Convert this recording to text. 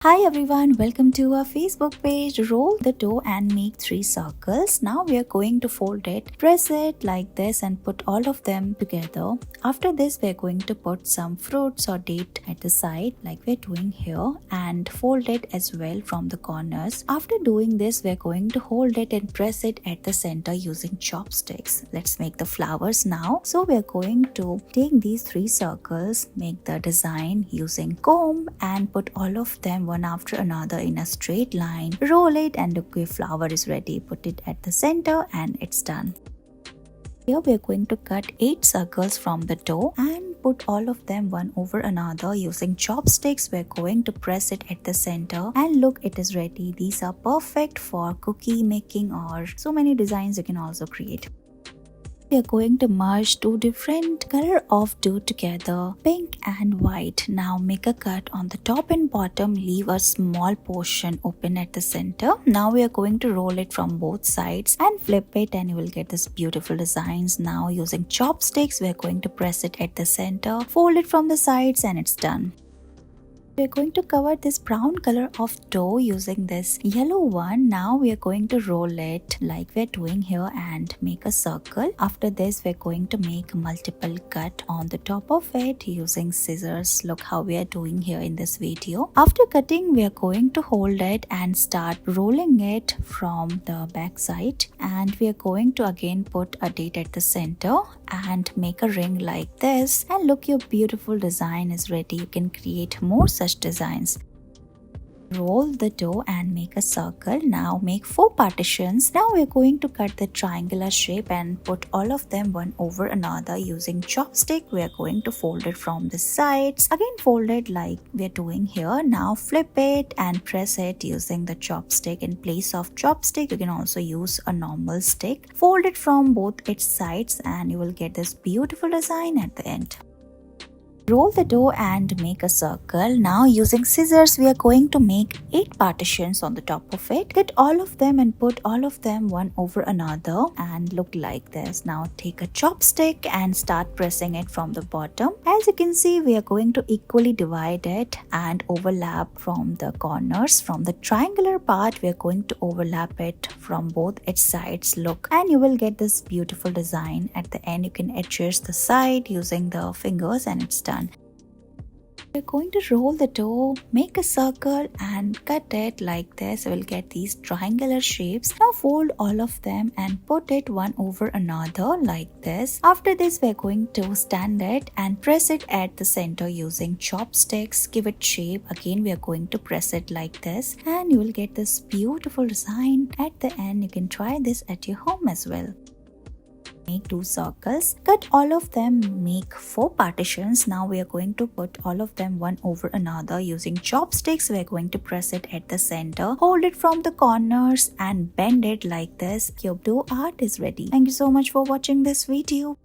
Hi everyone, welcome to our Facebook page. Roll the dough and make 3 circles. Now we are going to fold it, press it like this and put all of them together. After this we are going to put some fruits or date at the side like we're doing here and fold it as well from the corners. After doing this we are going to hold it and press it at the center using chopsticks. Let's make the flowers now. So we are going to take these 3 circles, make the design using comb and put all of them one after another in a straight line. Roll it and look, your flower is ready. Put it at the center and it's done. Here we are going to cut 8 circles from the dough and put all of them one over another using chopsticks. We're going to press it at the center and look, it is ready. These are perfect for cookie making or so many designs you can also create. We are going to merge 2 different color of dough together, pink and white. Now make a cut on the top and bottom, leave a small portion open at the center. Now we are going to roll it from both sides and flip it and you will get this beautiful designs. Now using chopsticks we are going to press it at the center, fold it from the sides and it's done. We are going to cover this brown color of dough using this yellow one. Now we are going to roll it like we're doing here and make a circle. After this we're going to make multiple cut on the top of it using scissors. Look how we are doing here in this video. After cutting we are going to hold it and start rolling it from the back side, and we are going to again put a date at the center and make a ring like this, and look, your beautiful design is ready. You can create more such designs. Roll the dough and make a circle. Now make 4 partitions. Now we're going to cut the triangular shape and put all of them one over another using chopstick. We are going to fold it from the sides. Again fold it like we're doing here. Now flip it and press it using the chopstick. In place of chopstick you can also use a normal stick. Fold it from both its sides and you will get this beautiful design at the end. Roll the dough and make a circle. Now using scissors we are going to make 8 partitions on the top of it. Get all of them and put all of them one over another and look like this. Now take a chopstick and start pressing it from the bottom. As you can see we are going to equally divide it and overlap from the corners. From the triangular part we are going to overlap it from both its sides. Look, and you will get this beautiful design. At the end you can adjust the side using the fingers and it's done. We're going to roll the dough, make a circle and cut it like this. We'll get these triangular shapes. Now fold all of them and put it one over another like this. After this we're going to stand it and press it at the center using chopsticks. Give it shape. Again we are going to press it like this and you will get this beautiful design. At the end you can try this at your home as well. Make 2 circles, cut all of them, make 4 partitions. Now we are going to put all of them one over another using chopsticks. We are going to press it at the center, hold it from the corners and bend it like this. Your dough art is ready. Thank you so much for watching this video.